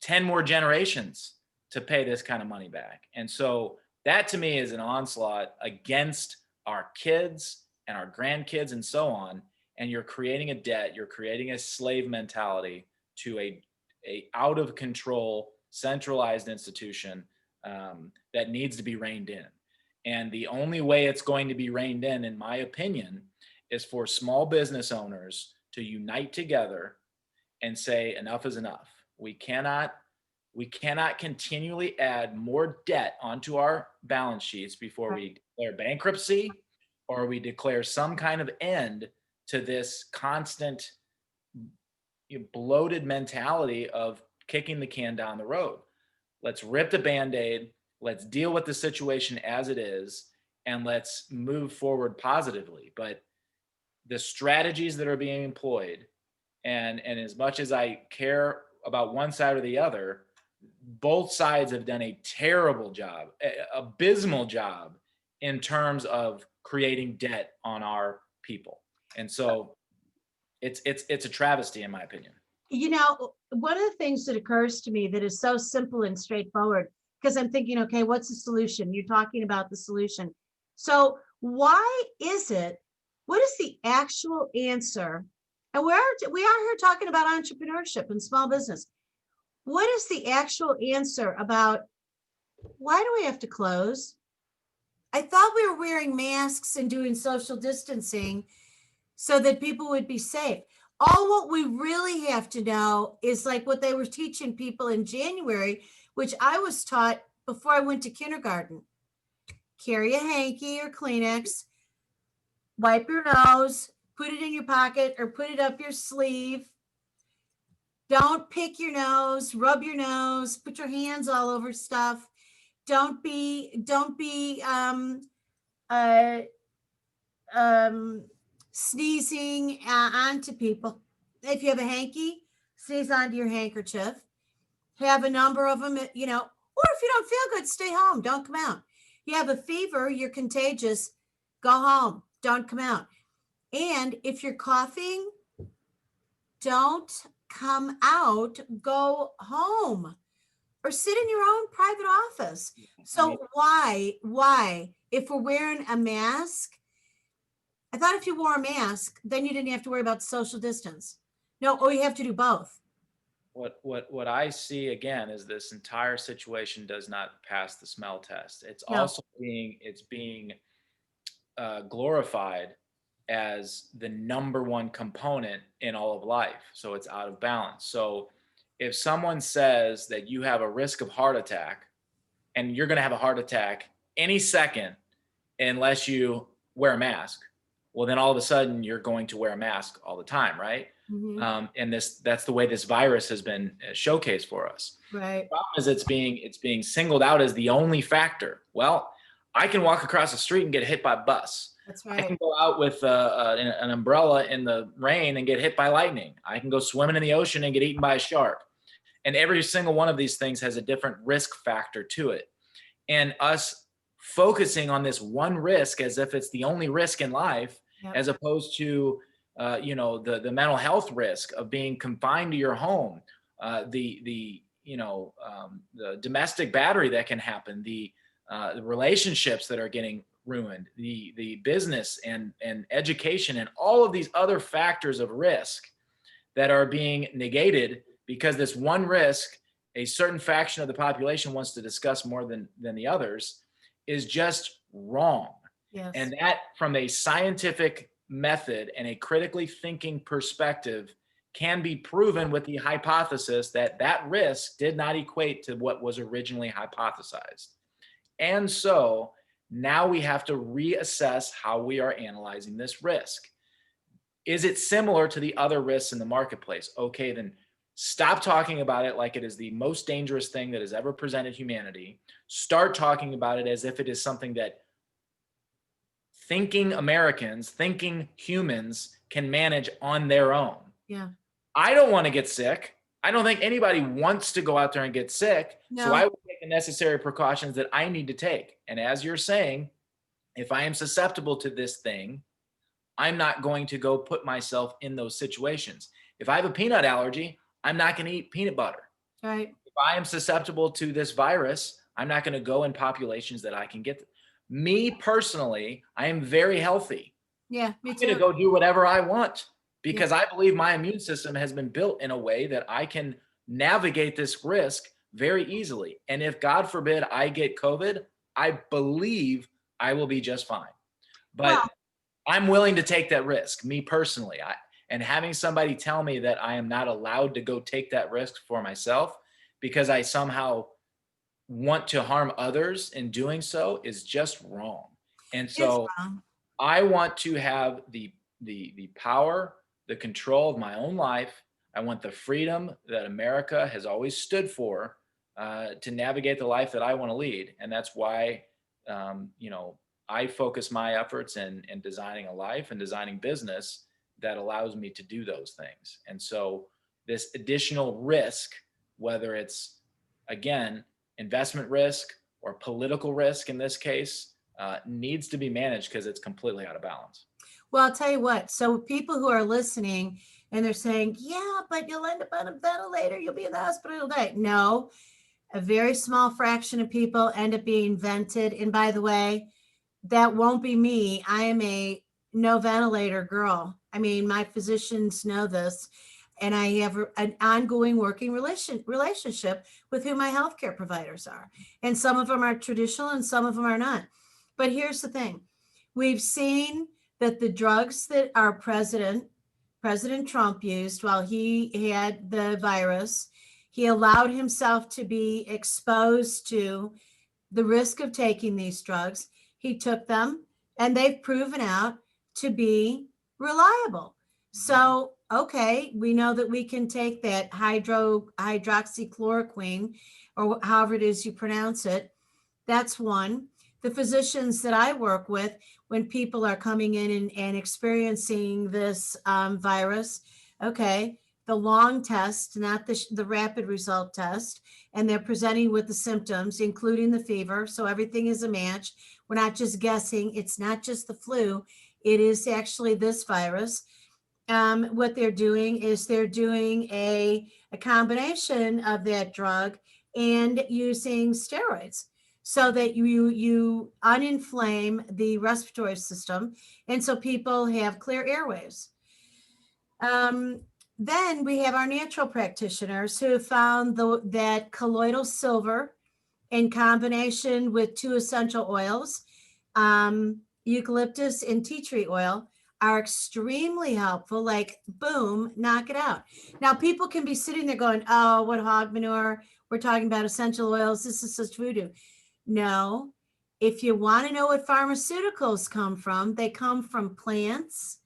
[SPEAKER 3] 10 more generations to pay this kind of money back. And so that, to me, is an onslaught against our kids and our grandkids and so on. And you're creating a debt, you're creating a slave mentality to a out of control, centralized institution that needs to be reined in. And the only way it's going to be reined in my opinion, is for small business owners to unite together and say enough is enough. We cannot continually add more debt onto our balance sheets before we declare bankruptcy, or we declare some kind of end to this constant bloated mentality of kicking the can down the road. Let's rip the Band-Aid. Let's deal with the situation as it is, and let's move forward positively. But the strategies that are being employed, and as much as I care about one side or the other, both sides have done a terrible job, abysmal job, in terms of creating debt on our people. And so it's a travesty, in my opinion.
[SPEAKER 2] You know, one of the things that occurs to me that is so simple and straightforward, because I'm thinking, okay, what's the solution? You're talking about the solution. So why is it, what is the actual answer? And we are here talking about entrepreneurship and small business. What is the actual answer about why do we have to close? I thought we were wearing masks and doing social distancing so that people would be safe. All what we really have to know is like what they were teaching people in January, which I was taught before I went to kindergarten. Carry a hanky or Kleenex, wipe your nose, put it in your pocket or put it up your sleeve. Don't pick your nose, rub your nose, put your hands all over stuff. Don't be uh, sneezing onto people. If you have a hanky, sneeze onto your handkerchief. Have a number of them, or if you don't feel good, stay home. Don't come out. You have a fever, you're contagious, go home. Don't come out. And if you're coughing, don't come out, go home or sit in your own private office. So why, if we're wearing a mask, I thought if you wore a mask, then you didn't have to worry about social distance. No, or you have to do both.
[SPEAKER 3] What I see again is this entire situation does not pass the smell test. It's
[SPEAKER 2] No.
[SPEAKER 3] also being glorified as the number one component in all of life. So it's out of balance. So if someone says that you have a risk of heart attack and you're going to have a heart attack any second unless you wear a mask, well, then all of a sudden you're going to wear a mask all the time, right?
[SPEAKER 2] Mm-hmm.
[SPEAKER 3] And that's the way this virus has been showcased for us.
[SPEAKER 2] Right.
[SPEAKER 3] The problem is it's being singled out as the only factor. Well, I can walk across the street and get hit by a bus.
[SPEAKER 2] That's
[SPEAKER 3] I
[SPEAKER 2] right.
[SPEAKER 3] can go out with an umbrella in the rain and get hit by lightning. I can go swimming in the ocean and get eaten by a shark. And every single one of these things has a different risk factor to it. And us focusing on this one risk as if it's the only risk in life,
[SPEAKER 2] Yep.
[SPEAKER 3] as opposed to the mental health risk of being confined to your home, the domestic battery that can happen, the relationships that are getting ruined, the business and education, and all of these other factors of risk that are being negated because this one risk, a certain faction of the population wants to discuss more than the others, is just wrong.
[SPEAKER 2] Yes.
[SPEAKER 3] And that, from a scientific method and a critically thinking perspective, can be proven with the hypothesis that that risk did not equate to what was originally hypothesized. And so now we have to reassess how we are analyzing this risk. Is it similar to the other risks in the marketplace? Okay, then stop talking about it like it is the most dangerous thing that has ever presented humanity. Start talking about it as if it is something that thinking Americans, thinking humans can manage on their own.
[SPEAKER 2] Yeah.
[SPEAKER 3] I don't want to get sick. I don't think anybody wants to go out there and get sick.
[SPEAKER 2] No.
[SPEAKER 3] So I will take the necessary precautions that I need to take. And as you're saying, if I am susceptible to this thing, I'm not going to go put myself in those situations. If I have a peanut allergy, I'm not going to eat peanut butter.
[SPEAKER 2] Right.
[SPEAKER 3] If I am susceptible to this virus, I'm not going to go in populations that I can get. Me personally, I am very healthy.
[SPEAKER 2] Yeah, me
[SPEAKER 3] I'm
[SPEAKER 2] too.
[SPEAKER 3] going to go do whatever I want because I believe my immune system has been built in a way that I can navigate this risk very easily. And if, God forbid, I get COVID, I believe I will be just fine. But I'm willing to take that risk, me personally. And having somebody tell me that I am not allowed to go take that risk for myself because I somehow want to harm others in doing so is just wrong. And so I want to have the power, the control of my own life. I want the freedom that America has always stood for to navigate the life that I want to lead. And that's why, I focus my efforts in designing a life and designing business that allows me to do those things. And so this additional risk, whether it's, again, investment risk or political risk in this case, needs to be managed because it's completely out of balance.
[SPEAKER 2] Well, I'll tell you what. So people who are listening and they're saying, yeah, but you'll end up on a ventilator. You'll be in the hospital, you'll die. No, a very small fraction of people end up being vented. And by the way, that won't be me. I am a no ventilator girl. I mean, my physicians know this. And I have an ongoing working relationship with who my healthcare providers are. And some of them are traditional and some of them are not. But here's the thing. We've seen that the drugs that our President Trump used while he had the virus, he allowed himself to be exposed to the risk of taking these drugs. He took them and they've proven out to be reliable. So, okay, we know that we can take that hydroxychloroquine, or however it is you pronounce it. That's one. The physicians that I work with, when people are coming in and experiencing this virus, okay, the long test, not the rapid result test, and they're presenting with the symptoms, including the fever. So everything is a match. We're not just guessing. It's not just the flu. It is actually this virus. What they're doing is they're doing a combination of that drug and using steroids so that you uninflame the respiratory system, and so people have clear airways. Then we have our natural practitioners who found that colloidal silver in combination with 2 essential oils, eucalyptus and tea tree oil, are extremely helpful. Like, boom, knock it out. Now, people can be sitting there going, oh, what hog manure? We're talking about essential oils. This is such voodoo. No, if you want to know what pharmaceuticals come from, they come from plants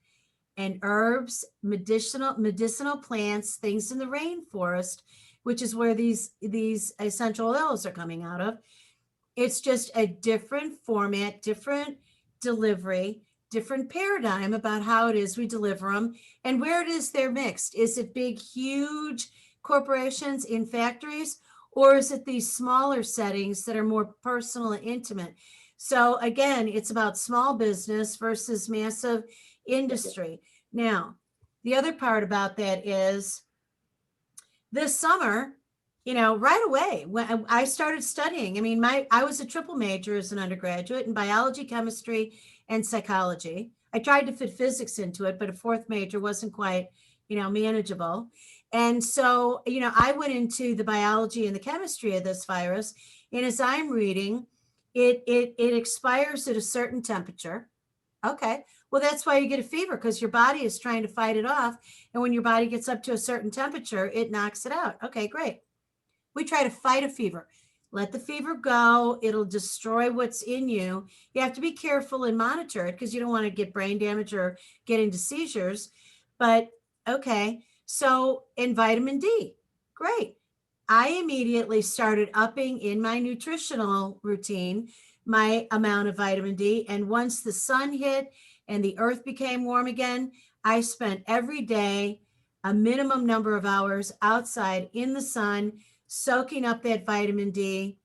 [SPEAKER 2] and herbs, medicinal plants, things in the rainforest, which is where these essential oils are coming out of. It's just a different format, different delivery, different paradigm about how it is we deliver them and where it is they're mixed. Is it big, huge corporations in factories, or is it these smaller settings that are more personal and intimate? So again, it's about small business versus massive industry. Now, the other part about that is this summer, right away when I started studying, I mean, I was a triple major as an undergraduate in biology, chemistry, and psychology. I tried to fit physics into it, but a fourth major wasn't quite, manageable. And so, I went into the biology and the chemistry of this virus. And as I'm reading, it expires at a certain temperature. Okay. Well, that's why you get a fever, because your body is trying to fight it off. And when your body gets up to a certain temperature, it knocks it out. Okay, great. We try to fight a fever. Let the fever go. It'll destroy what's in you. You have to be careful and monitor it because you don't want to get brain damage or get into seizures. But okay. So, in vitamin D, great. I immediately started upping in my nutritional routine my amount of vitamin D. And once the sun hit and the earth became warm again, I spent every day a minimum number of hours outside in the sun, soaking up that vitamin D.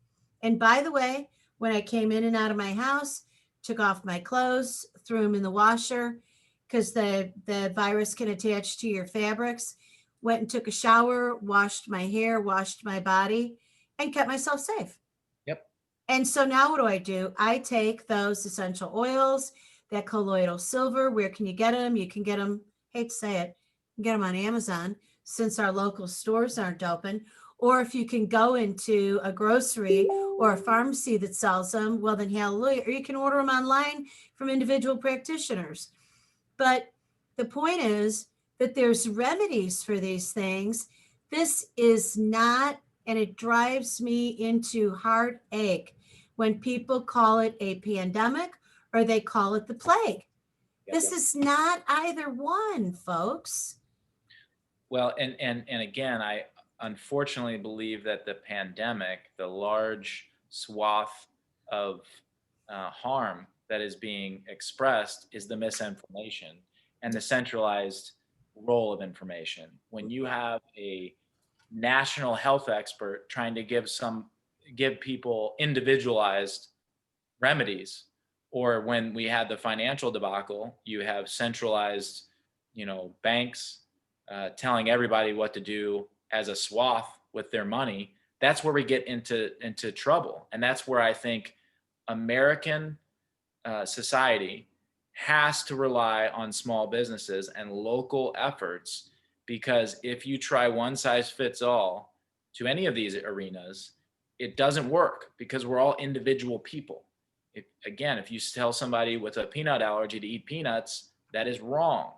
[SPEAKER 2] And by the way, when I came in and out of my house, took off my clothes, threw them in the washer because the virus can attach to your fabrics, went and took a shower, washed my hair, washed my body, and kept myself safe.
[SPEAKER 3] Yep.
[SPEAKER 2] And so now what do? I take those essential oils, that colloidal silver. Where can you get them? You can get them, hate to say it, you can get them on Amazon since our local stores aren't open. Or if you can go into a grocery or a pharmacy that sells them, well, then hallelujah. Or you can order them online from individual practitioners. But the point is that there's remedies for these things. This is not, and it drives me into heartache when people call it a pandemic or they call it the plague. This is not either one, folks.
[SPEAKER 3] Well, and again, I unfortunately believe that the pandemic, the large swath of harm that is being expressed, is the misinformation and the centralized role of information. When you have a national health expert trying to give people individualized remedies, or when we had the financial debacle, you have centralized, banks telling everybody what to do as a swath with their money. That's where we get into trouble, and that's where I think American society has to rely on small businesses and local efforts, because if you try one size fits all to any of these arenas, it doesn't work because we're all individual people. If you tell somebody with a peanut allergy to eat peanuts, that is wrong.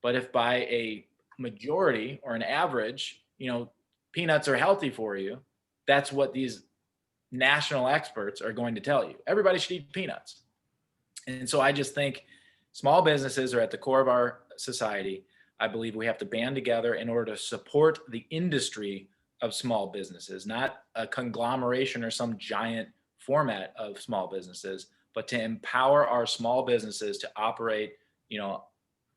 [SPEAKER 3] But if by a majority or an average, peanuts are healthy for you, that's what these national experts are going to tell you. Everybody should eat peanuts. And so I just think Small businesses are at the core of our society. I believe we have to band together in order to support the industry of small businesses, not a conglomeration or some giant format of small businesses, but to empower our small businesses to operate,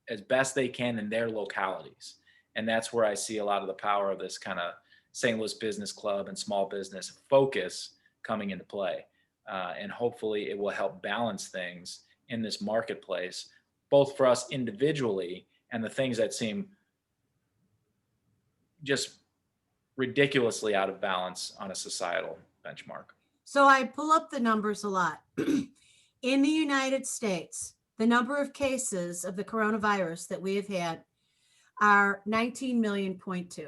[SPEAKER 3] as best they can in their localities. And that's where I see a lot of the power of this kind of St. Louis Business Club and small business focus coming into play. And hopefully it will help balance things in this marketplace, both for us individually and the things that seem just ridiculously out of balance on a societal benchmark.
[SPEAKER 2] So I pull up the numbers a lot. In the United States, the number of cases of the coronavirus that we have had are 19 million.2.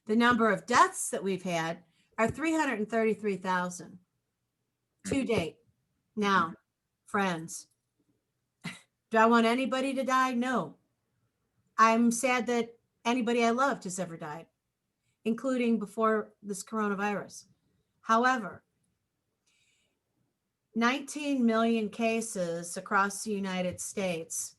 [SPEAKER 2] The number of deaths that we've had are 333,000 to date. Now, friends, do I want anybody to die? No. I'm sad that anybody I loved has ever died, including before this coronavirus. However, 19 million cases across the United States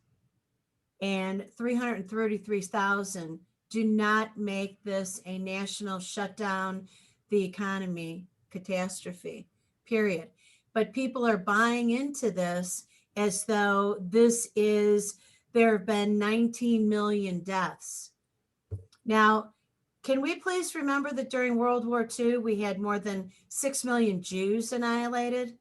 [SPEAKER 2] and 333,000 do not make this a national shutdown, the economy catastrophe, period. But people are buying into this as though there have been 19 million deaths. Now, can we please remember that during World War II, we had more than 6 million Jews annihilated?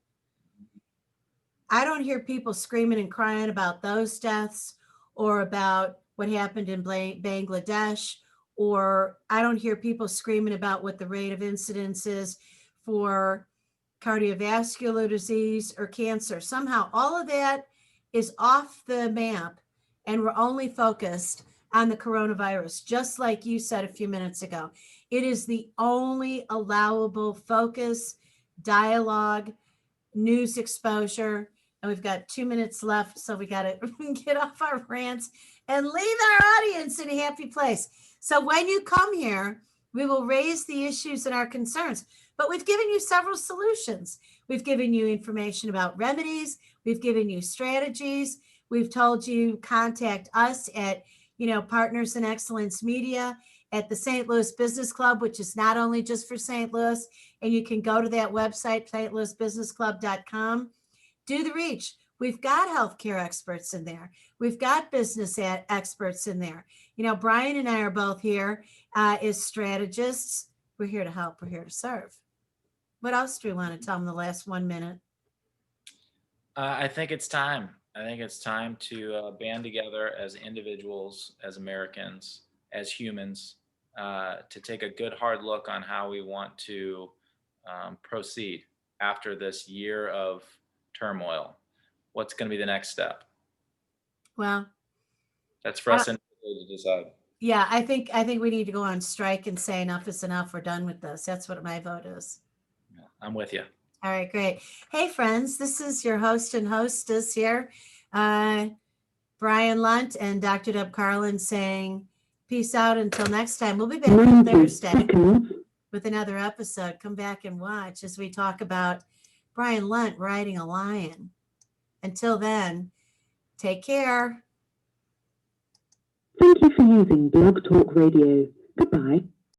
[SPEAKER 2] I don't hear people screaming and crying about those deaths or about what happened in Bangladesh, or I don't hear people screaming about what the rate of incidence is for cardiovascular disease or cancer. Somehow all of that is off the map, and we're only focused on the coronavirus, just like you said a few minutes ago. It is the only allowable focus, dialogue, news exposure. And we've got 2 minutes left, so we got to get off our rants and leave our audience in a happy place. So when you come here, we will raise the issues and our concerns. But we've given you several solutions. We've given you information about remedies. We've given you strategies. We've told you contact us at, Partners in Excellence Media, at the St. Louis Business Club, which is not only just for St. Louis. And you can go to that website, stlouisbusinessclub.com. Do the reach. We've got healthcare experts in there. We've got business experts in there. Brian and I are both here as strategists. We're here to help. We're here to serve. What else do we want to tell them the last 1 minute?
[SPEAKER 3] I think it's time. I think it's time to band together as individuals, as Americans, as humans, to take a good hard look on how we want to proceed after this year of turmoil. What's going to be the next step?
[SPEAKER 2] Well,
[SPEAKER 3] that's for us individually to decide.
[SPEAKER 2] Yeah, I think we need to go on strike and say enough is enough. We're done with this. That's what my vote is.
[SPEAKER 3] Yeah, I'm with you.
[SPEAKER 2] All right, great. Hey, friends, this is your host and hostess here, Brian Lunt and Dr. Deb Carlin, saying peace out until next time. We'll be back on Thursday with another episode. Come back and watch as we talk about Brian Lunt riding a lion. Until then, take care.
[SPEAKER 1] Thank you for using Blog Talk Radio. Goodbye.